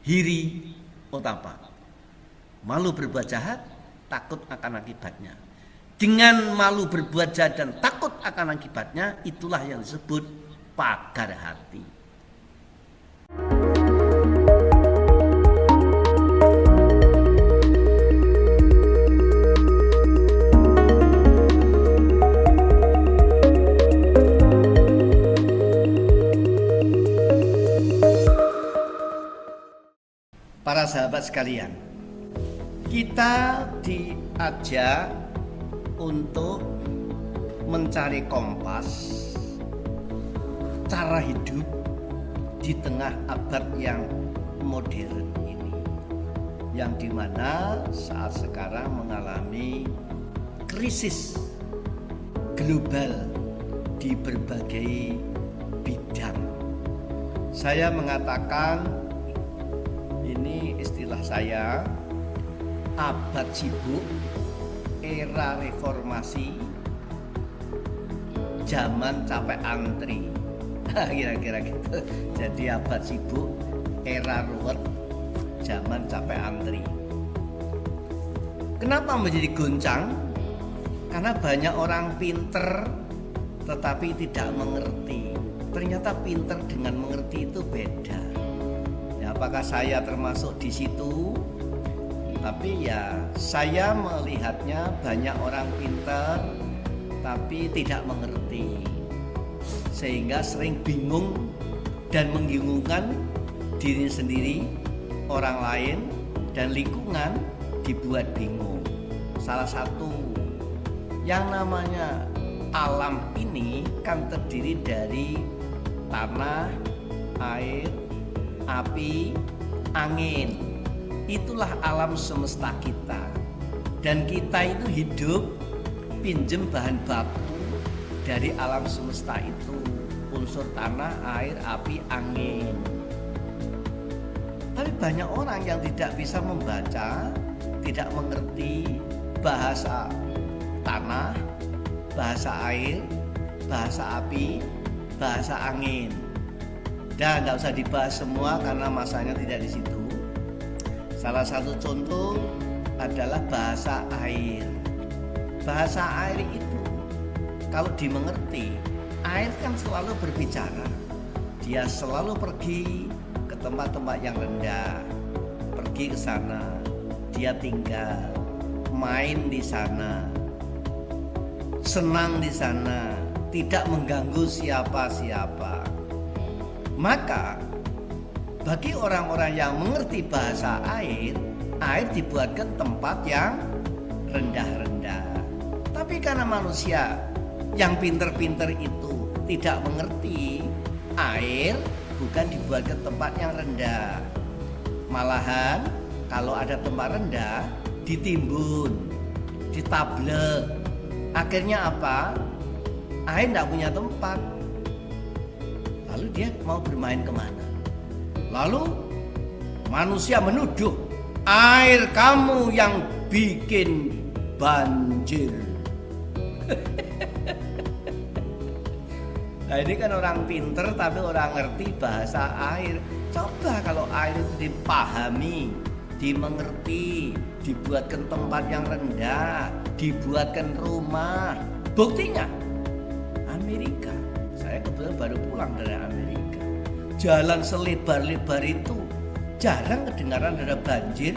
hiri otapa. Malu berbuat jahat, takut akan akibatnya. Dengan malu berbuat jahat dan takut akan akibatnya, itulah yang disebut pagar hati. Para sahabat sekalian, kita diajak untuk mencari kompas cara hidup di tengah abad yang modern ini, yang dimana saat sekarang mengalami krisis global di berbagai bidang. Saya mengatakan, ini istilah saya, abad sibuk, era reformasi, zaman capek antri. Kira-kira gitu. Jadi abad sibuk, era ruwet, zaman capek antri. Kenapa menjadi goncang? Karena banyak orang pinter tetapi tidak mengerti. Ternyata pinter dengan mengerti itu beda. Apakah saya termasuk di situ? Tapi ya saya melihatnya banyak orang pintar tapi tidak mengerti, sehingga sering bingung dan membingungkan diri sendiri, orang lain, dan lingkungan dibuat bingung. Salah satu yang namanya alam ini kan terdiri dari tanah, air, api, angin. Itulah alam semesta kita. Dan kita itu hidup pinjem bahan baku dari alam semesta itu, unsur tanah, air, api, angin. Tapi banyak orang yang tidak bisa membaca, tidak mengerti bahasa tanah, bahasa air, bahasa api, bahasa angin. Dan nggak usah dibahas semua karena masanya tidak di situ. Salah satu contoh adalah bahasa air. Bahasa air itu kalau dimengerti, air kan selalu berbicara. Dia selalu pergi ke tempat-tempat yang rendah, pergi ke sana, dia tinggal, main di sana, senang di sana, tidak mengganggu siapa-siapa. Maka bagi orang-orang yang mengerti bahasa air, air dibuatkan tempat yang rendah-rendah. Tapi karena manusia yang pinter-pinter itu tidak mengerti, air bukan dibuatkan tempat yang rendah. Malahan kalau ada tempat rendah, ditimbun, ditablek. Akhirnya apa? Air tidak punya tempat. Lalu dia mau bermain kemana? Lalu manusia menuduh, air kamu yang bikin banjir. Nah ini kan orang pinter tapi orang ngerti bahasa air. Coba kalau air itu dipahami, dimengerti, dibuatkan tempat yang rendah, dibuatkan rumah. Buktinya Amerika. Saya kebetulan baru pulang dari Amerika. Jalan selebar-lebar itu jarang kedengaran ada banjir.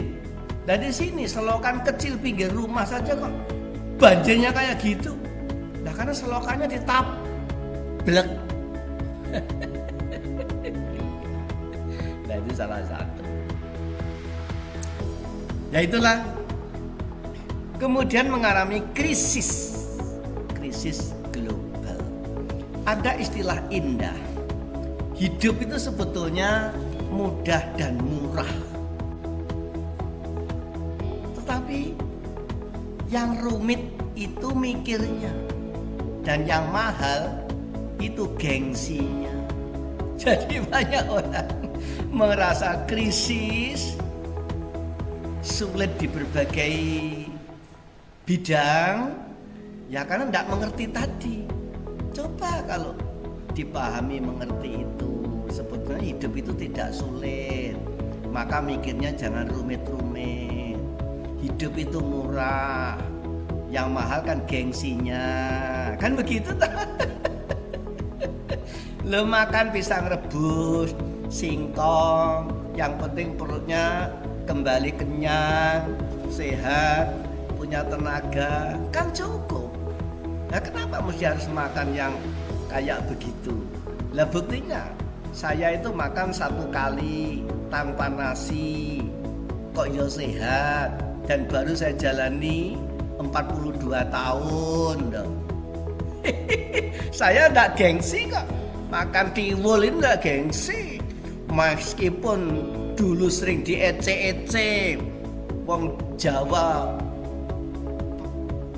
Dan di sini selokan kecil pinggir rumah saja kok banjirnya kayak gitu. Nah karena selokannya ditablek. Nah itu salah satu. Ya itulah. Kemudian mengalami krisis global. Ada istilah indah. Hidup itu sebetulnya mudah dan murah. Tetapi yang rumit itu mikirnya, dan yang mahal itu gengsinya. Jadi banyak orang merasa krisis, sulit di berbagai bidang, ya karena tidak mengerti tadi. Coba kalau dipahami, mengerti itu, sebetulnya hidup itu tidak sulit. maka mikirnya jangan rumit-rumit. Hidup itu murah, yang mahal kan gengsinya, kan begitu toh? Lo makan pisang rebus, singkong, yang penting perutnya kembali kenyang, sehat, punya tenaga, kan cukup. Nah kenapa mesti harus makan yang kayak begitu? Lah buktinya saya itu makan 1 kali tanpa nasi kok ya sehat, dan baru saya jalani 42 tahun dong. Saya enggak gengsi kok. Makan tiwul ini enggak gengsi. Meskipun dulu sering diece-ece wong Jawa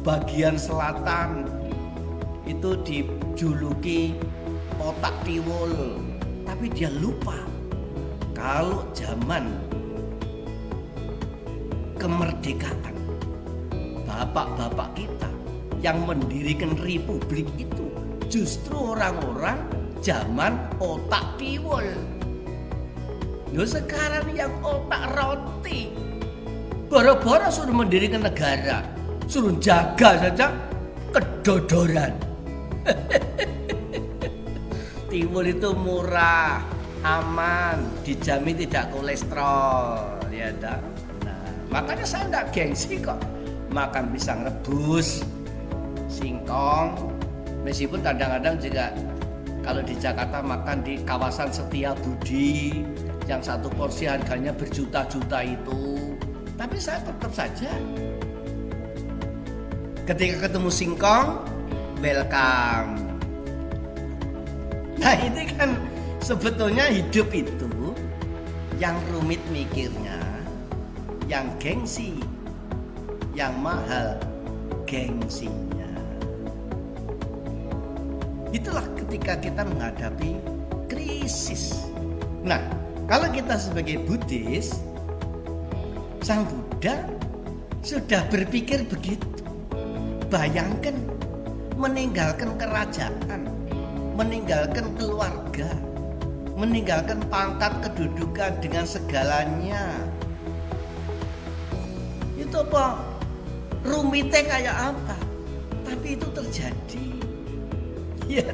bagian selatan itu dijuluki otak tiwul, tapi dia lupa kalau zaman kemerdekaan bapak-bapak kita yang mendirikan republik itu justru orang-orang zaman otak tiwul. Yo sekarang yang otak roti, boro-boro suruh mendirikan negara, suruh jaga saja kedodoran. Tiwul itu murah, aman, dijamin tidak kolesterol, ya dah. Nah, makanya saya enggak gengsi kok makan pisang rebus, singkong, meskipun kadang-kadang juga kalau di Jakarta makan di kawasan Setiabudi yang 1 porsi harganya berjuta-juta itu, tapi saya tetap saja ketika ketemu singkong welcome. Nah ini kan sebetulnya hidup itu yang rumit mikirnya, yang gengsi, yang mahal gengsinya. Itulah ketika kita menghadapi krisis. Nah, kalau kita sebagai Buddhis, Sang Buddha sudah berpikir begitu. Bayangkan meninggalkan kerajaan, meninggalkan keluarga, meninggalkan pangkat kedudukan dengan segalanya. Itu apa? Rumitnya kayak apa? Tapi itu terjadi. Ya,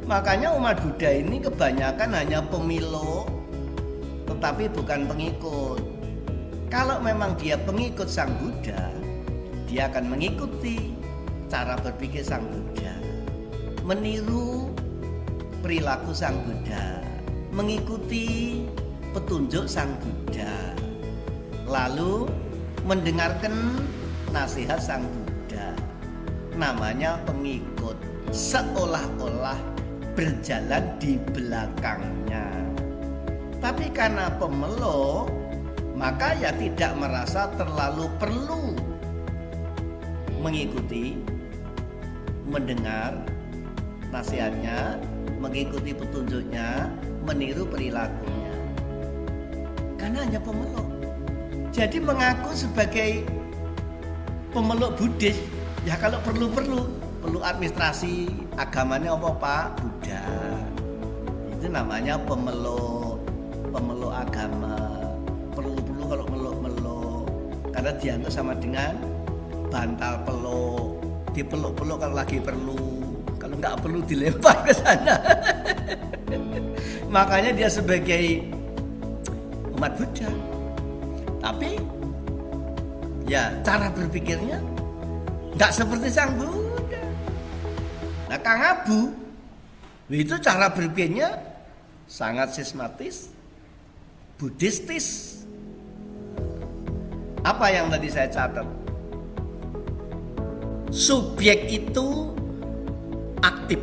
makanya umat Buddha ini kebanyakan hanya pemilih, tetapi bukan pengikut. Kalau memang dia pengikut Sang Buddha, dia akan mengikuti cara berpikir Sang Buddha, meniru perilaku Sang Buddha, mengikuti petunjuk Sang Buddha, lalu mendengarkan nasihat Sang Buddha. Namanya pengikut, seolah-olah berjalan di belakangnya. Tapi karena pemeluk, maka ya tidak merasa terlalu perlu mengikuti, mendengar nasihatnya, mengikuti petunjuknya, meniru perilakunya. Karena hanya pemeluk. Jadi mengaku sebagai pemeluk Buddhis, ya kalau perlu administrasi agamanya apa Pak? Buddha. Itu namanya pemeluk agama. Perlu kalau meluk-meluk, karena dianggap sama dengan bantal peluk. Dipeluk-peluk kalau lagi perlu, kalau nggak perlu dilempar ke sana. Makanya dia sebagai umat Buddha. Tapi ya cara berpikirnya nggak seperti Sang Buddha. Nah Kang Abu itu cara berpikirnya sangat sistematis, Buddhistis. Apa yang tadi saya catat? Subjek itu aktif,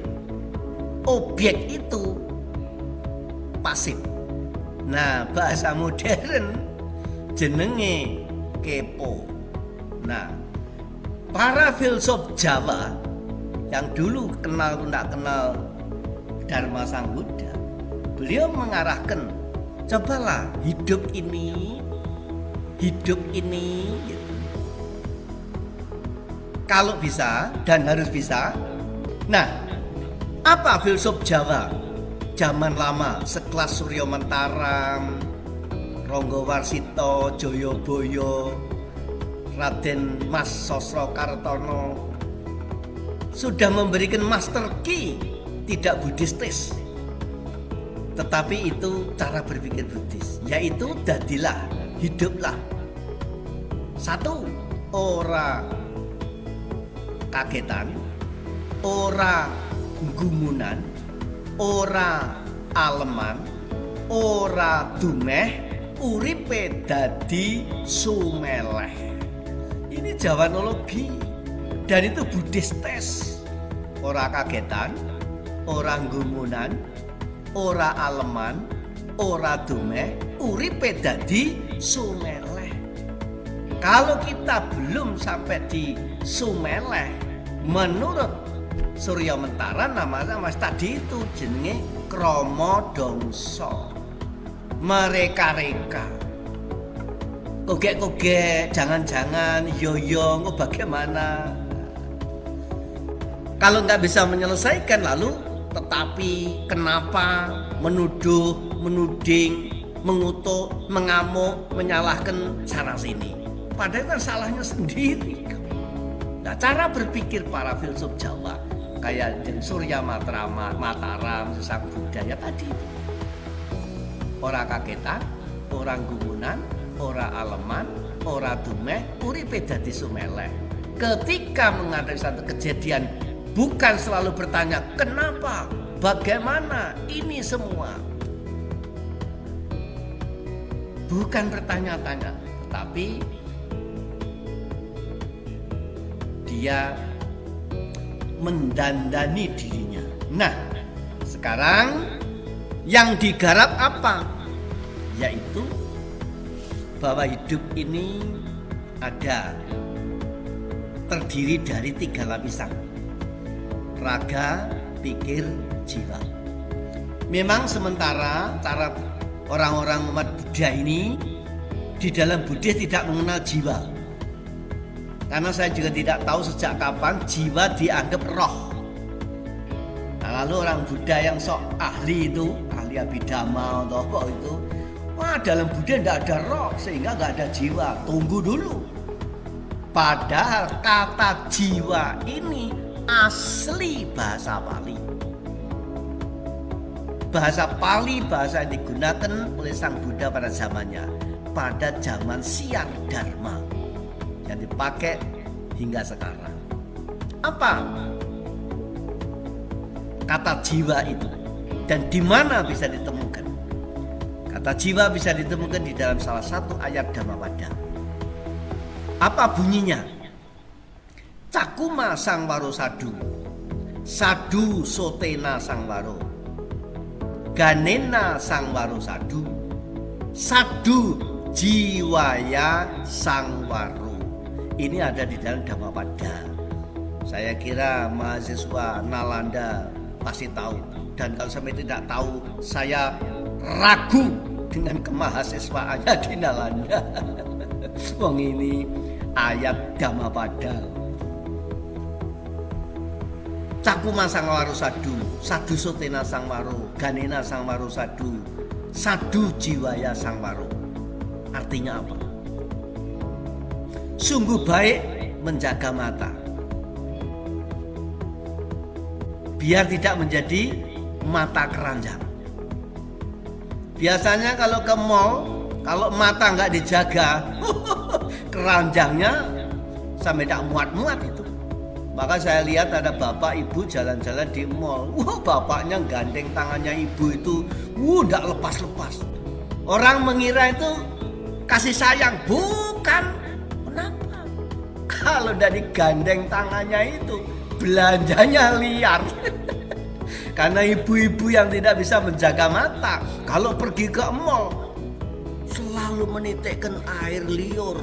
objek itu pasif. Nah bahasa modern jenenge kepo. Nah para filsuf Jawa yang dulu kenal Dharma Sang Buddha, beliau mengarahkan, cobalah hidup ini gitu. Kalau bisa dan harus bisa. Nah, apa filsuf Jawa zaman lama sekelas Surya Mentaram, Ranggawarsita, Jayabaya, Raden Mas Sosrokartono sudah memberikan master key tidak Buddhistis, tetapi itu cara berpikir Buddhis, yaitu dadilah, hiduplah. Satu, ora kagetan, ora gumunan, ora aleman, ora dumeh, uripe dadi sumeleh. Ini Jawanologi dan itu Buddhistes. Ora kagetan, ora gumunan, ora aleman, ora dumeh, uripe dadi sumeleh. Kalau kita belum sampai di sumeleh, menurut Surya Mentara namanya Mas tadi itu jenenge krama dongso, mereka-reka, kogek-kogek, jangan-jangan, yo-yo, bagaimana? Kalau nggak bisa menyelesaikan lalu tetapi kenapa, menuduh, menuding, mengutuk, mengamuk, menyalahkan sana sini. Padahal kan salahnya sendiri. Nah, cara berpikir para filsuf Jawa kayak Surya Mataram, Sang Budaya tadi itu. Ora kagetan, ora gumunan, ora aleman, ora dumeh, uripe dadi sumeleh. Ketika menghadapi satu kejadian, bukan selalu bertanya kenapa, bagaimana, ini semua. Bukan bertanya-tanya, tetapi dia mendandani dirinya. Nah, sekarang yang digarap apa? Yaitu bahwa hidup ini terdiri dari 3 lapisan: raga, pikir, jiwa. Memang sementara cara orang-orang umat Buddha ini di dalam Buddhis tidak mengenal jiwa. Karena saya juga tidak tahu sejak kapan jiwa dianggap roh. Nah, lalu orang Buddha yang sok ahli itu, ahli Abhidhamma atau apa itu, wah dalam Buddha tidak ada roh sehingga nggak ada jiwa. Tunggu dulu. Padahal kata jiwa ini asli bahasa Pali. Bahasa Pali, bahasa yang digunakan oleh Sang Buddha pada zamannya, pada zaman siar Dharma yang dipakai hingga sekarang. Apa kata jiwa itu dan di mana bisa ditemukan? Kata jiwa bisa ditemukan di dalam salah satu ayat Dhammapada. Apa bunyinya? Cakuma sangwaro sadu, sadu sotena sangwaro, ganena sangwaro sadu, sadu jiwaya sangwaro. Ini ada di dalam Dhammapada. Saya kira mahasiswa Nalanda pasti tahu. Dan kalau sampai tidak tahu, saya ragu dengan kemahasiswaannya di Nalanda. Wong ini ayat Dhammapada. Cakuma sangwaro sadu, sadu sotena sangwaro, ganena sangwaro sadu, sadu jiwaya sangwaro. Artinya apa? Sungguh baik menjaga mata, biar tidak menjadi mata keranjang. Biasanya kalau ke mall, kalau mata nggak dijaga, keranjangnya sampai tak muat-muat itu. Maka saya lihat ada bapak ibu jalan-jalan di mall. Wah, bapaknya gandeng tangannya ibu itu, nggak lepas-lepas. Orang mengira itu kasih sayang, bukan. Kenapa? Kalau dari gandeng tangannya itu belanjanya liar. Karena ibu-ibu yang tidak bisa menjaga mata, kalau pergi ke mall selalu menitikkan air liur.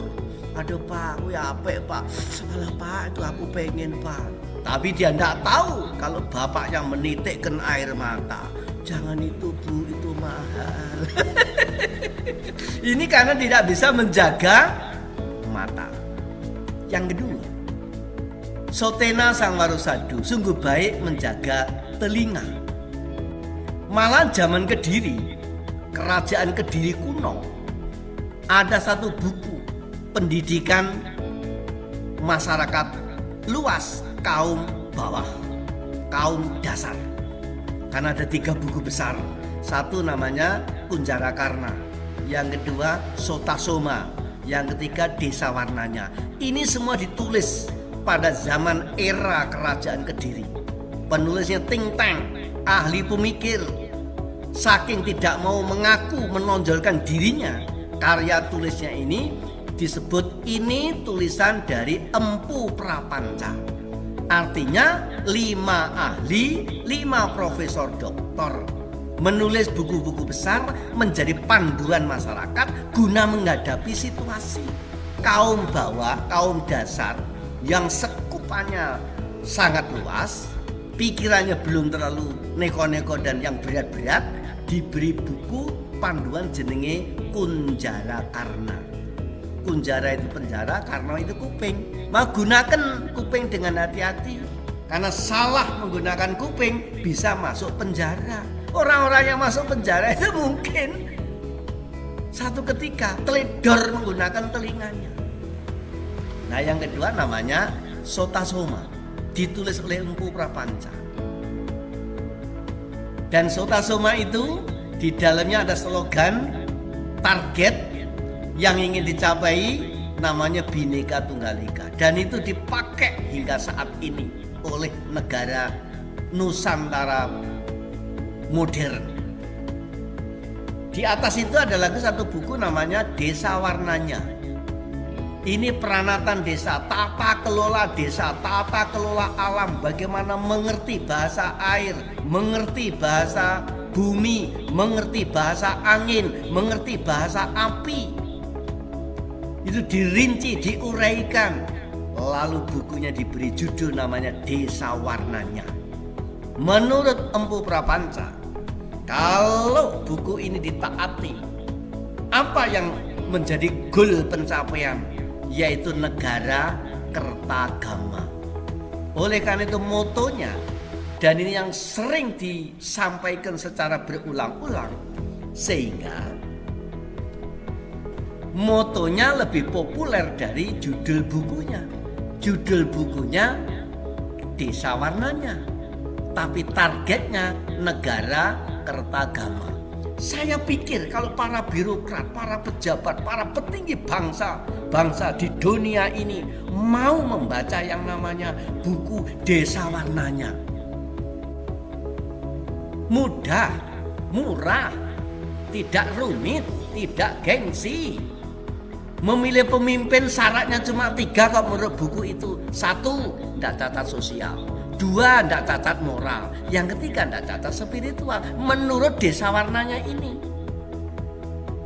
Aduh pak, ya apa pak? Alah pak, itu aku pengen pak. Tapi dia tidak tahu kalau bapak yang menitikkan air mata. Jangan itu bu, itu mahal. Ini karena tidak bisa menjaga mata. Yang kedua, sotena sangwaro sadu, sungguh baik menjaga telinga. Malah zaman Kediri, kerajaan Kediri kuno, ada satu buku pendidikan masyarakat luas kaum bawah, kaum dasar. Karena ada 3 buku besar. Satu namanya Kunjara Karna, yang kedua Sota Soma, yang ketiga Desa Warnanya. Ini semua ditulis pada zaman era Kerajaan Kediri. Penulisnya think tank, ahli pemikir. Saking tidak mau mengaku menonjolkan dirinya, karya tulisnya ini disebut ini tulisan dari Empu Prapanca. Artinya 5 ahli, 5 profesor doktor menulis buku-buku besar menjadi panduan masyarakat guna menghadapi situasi kaum bawah, kaum dasar yang sekupannya sangat luas, pikirannya belum terlalu neko-neko dan yang berat-berat, diberi buku panduan jenenge Kunjara Karna. Kunjara itu penjara, Karna itu kuping. Gunakan kuping dengan hati-hati, karena salah menggunakan kuping bisa masuk penjara. Orang-orang yang masuk penjara itu mungkin satu ketika teledor menggunakan telinganya. Nah, yang kedua namanya Sota Soma, ditulis oleh Empu Prapanca. Dan Sota Soma itu di dalamnya ada slogan target yang ingin dicapai, namanya Bhinneka Tunggal Ika, dan itu dipakai hingga saat ini oleh negara Nusantara modern. Di atas itu ada lagi satu buku namanya Desa Warnanya. Ini peranatan desa, tata kelola desa, tata kelola alam, bagaimana mengerti bahasa air, mengerti bahasa bumi, mengerti bahasa angin, mengerti bahasa api. Itu dirinci, diuraikan. Lalu bukunya diberi judul namanya Desa Warnanya. Menurut Empu Prapanca, kalau buku ini ditaati, apa yang menjadi goal pencapaian? Yaitu negara kertagama. Oleh karena itu motonya, dan ini yang sering disampaikan secara berulang-ulang, sehingga motonya lebih populer dari judul bukunya. Judul bukunya Desa Warnanya, tapi targetnya negara kertagama. Saya pikir kalau para birokrat, para pejabat, para petinggi bangsa di dunia ini mau membaca yang namanya buku Desa Warnanya, mudah, murah, tidak rumit, tidak gengsi. Memilih pemimpin syaratnya cuma 3 kok menurut buku itu. 1, tidak cacat sosial. 2, tidak cacat moral. Yang ketiga, tidak cacat spiritual. Menurut Desa Warnanya ini,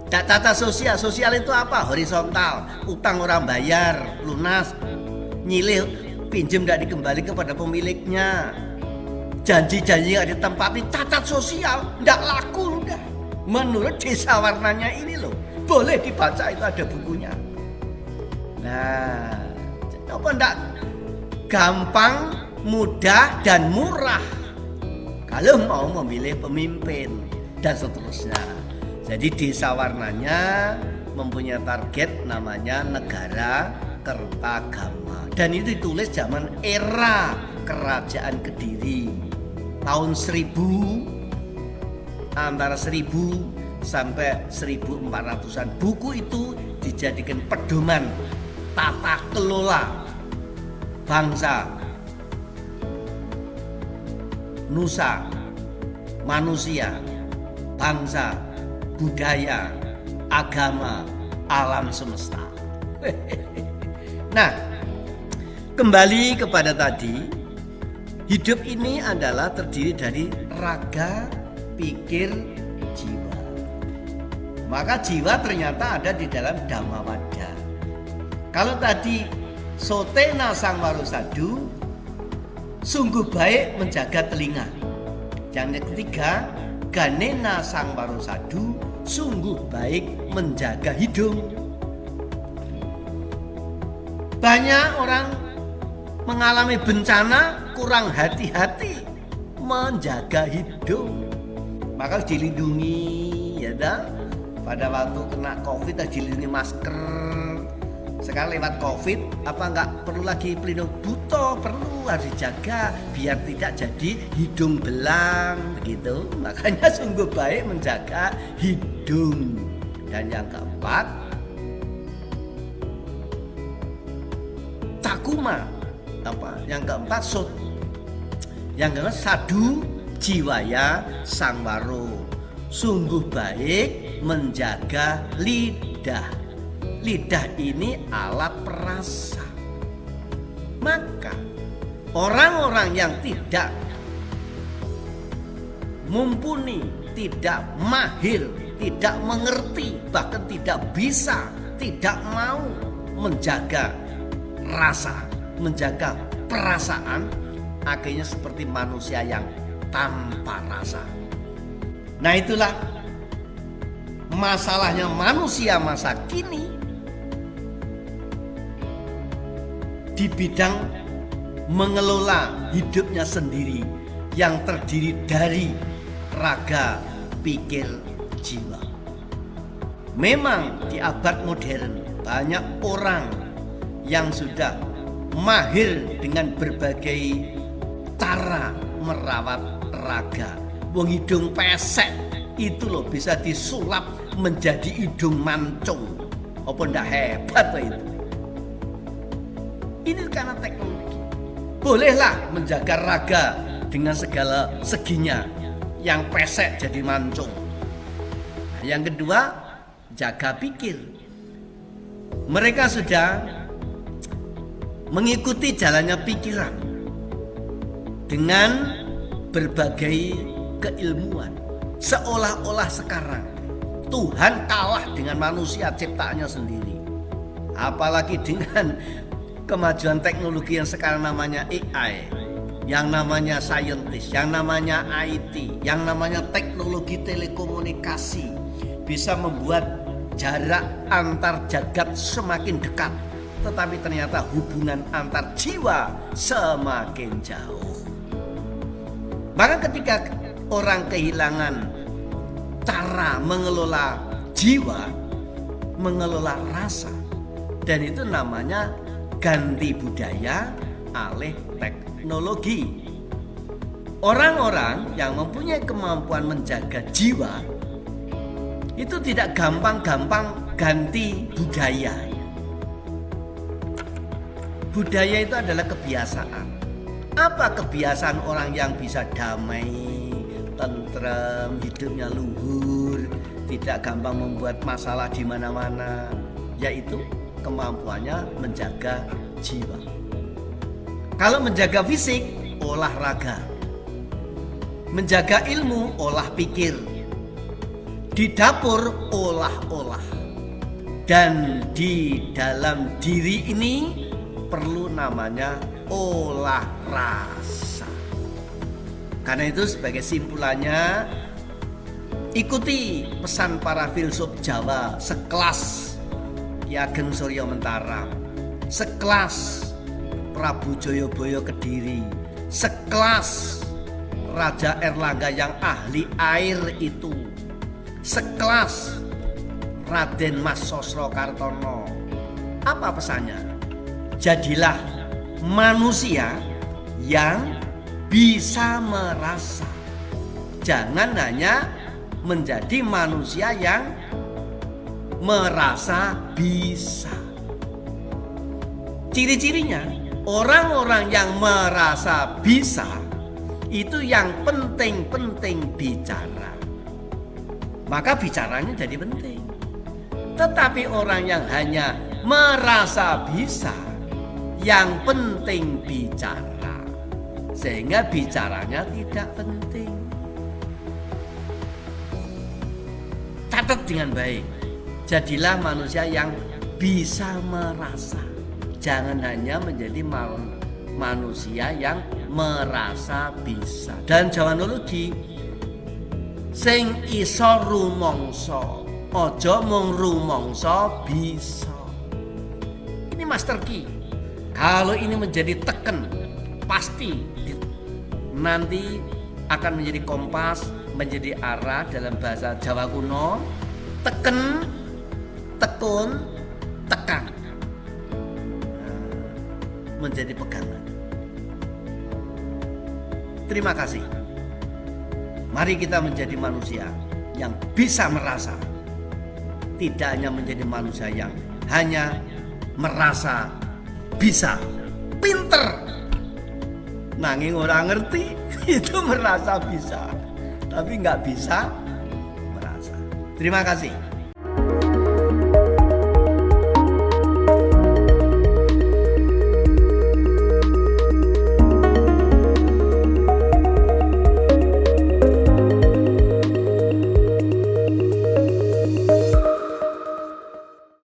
tidak cacat sosial. Sosial itu apa? Horizontal, utang orang bayar, lunas, nyilih, pinjam tidak dikembalikan kepada pemiliknya, janji-janji tidak ditempati, cacat sosial, tidak laku udah. Menurut Desa Warnanya ini loh, boleh dibaca, itu ada bukunya. Nah, apa enggak gampang, mudah dan murah kalau mau memilih pemimpin dan seterusnya. Jadi Desa Warnanya mempunyai target namanya negara kertagama, dan itu ditulis zaman era Kerajaan Kediri tahun 1000, antara 1000 sampai 1400-an. Buku itu dijadikan pedoman tata kelola bangsa, nusa, manusia, bangsa, budaya, agama, alam semesta. Nah, kembali kepada tadi, hidup ini adalah terdiri dari raga, pikir, jiwa. Maka jiwa ternyata ada di dalam Dhammawada. Kalau tadi Sotena Sang Warusadu, sungguh baik menjaga telinga. Yang ketiga, Ganena Sang Warusadu, sungguh baik menjaga hidung. Banyak orang mengalami bencana kurang hati-hati menjaga hidung. Maka dilindungi, ya dah. pada waktu kena COVID dilindungi masker. Sekarang lewat COVID apa nggak perlu lagi pelindung? Butuh, perlu, harus dijaga biar tidak jadi hidung belang begitu. Makanya sungguh baik menjaga hidung. Dan yang keempat, cakuma. Yang keempat sadu jiwaya sangwaro. Sungguh baik menjaga lidah. Lidah ini alat perasa. Maka orang-orang yang tidak mumpuni, tidak mahir, tidak mengerti, bahkan tidak bisa, tidak mau menjaga rasa, menjaga perasaan, akhirnya seperti manusia yang tanpa rasa. Nah, itulah masalahnya manusia masa kini di bidang mengelola hidupnya sendiri yang terdiri dari raga, pikir, jiwa. Memang di abad modern banyak orang yang sudah mahir dengan berbagai cara merawat raga. Wong hidung pesek itu loh bisa disulap menjadi hidung mancung. Apa ndak hebat loh itu? Ini karena teknologi. Bolehlah menjaga raga dengan segala seginya. Yang pesek jadi mancung. Nah, yang kedua, jaga pikir. Mereka sudah mengikuti jalannya pikiran dengan berbagai keilmuan. Seolah-olah sekarang Tuhan kalah dengan manusia ciptaannya sendiri. Apalagi dengan kemajuan teknologi yang sekarang namanya AI, yang namanya scientist, yang namanya IT, yang namanya teknologi telekomunikasi, bisa membuat jarak antar jagat semakin dekat, tetapi ternyata hubungan antar jiwa semakin jauh. Maka ketika orang kehilangan cara mengelola jiwa, mengelola rasa, dan itu namanya ganti budaya alih teknologi. Orang-orang yang mempunyai kemampuan menjaga jiwa itu tidak gampang-gampang ganti budaya. Budaya itu adalah kebiasaan. Apa kebiasaan orang yang bisa damai, tentrem, hidupnya luhur, tidak gampang membuat masalah di mana-mana? Yaitu kemampuannya menjaga jiwa. Kalau menjaga fisik, olahraga. Menjaga ilmu, olah pikir. Di dapur, olah-olah. Dan di dalam diri ini perlu namanya olah rasa. Karena itu sebagai simpulannya, ikuti pesan para filsuf Jawa sekelas Ki Ageng Surya Mentara, sekelas Prabu Joyoboyo Kediri, sekelas Raja Erlangga yang ahli air itu, sekelas Raden Mas Sosro Kartono. Apa pesannya? Jadilah manusia yang bisa merasa. Jangan hanya menjadi manusia yang merasa bisa. Ciri-cirinya, orang-orang yang merasa bisa itu yang penting-penting bicara. Maka bicaranya jadi penting. Tetapi orang yang hanya merasa bisa, yang penting bicara, sehingga bicaranya tidak penting. Catat dengan baik. Jadilah manusia yang bisa merasa. Jangan hanya menjadi manusia yang merasa bisa. Dan jawanologi, sing iso rumangsa, aja mung rumangsa bisa. Ini master key. Kalau ini menjadi teken, pasti nanti akan menjadi kompas, menjadi arah dalam bahasa Jawa kuno. teken, tekun, tekan. Menjadi pegangan. Terima kasih. Mari kita menjadi manusia yang bisa merasa. Tidak hanya menjadi manusia yang hanya merasa bisa, pinter. Nanging orang ngerti itu merasa bisa, tapi nggak bisa merasa. Terima kasih.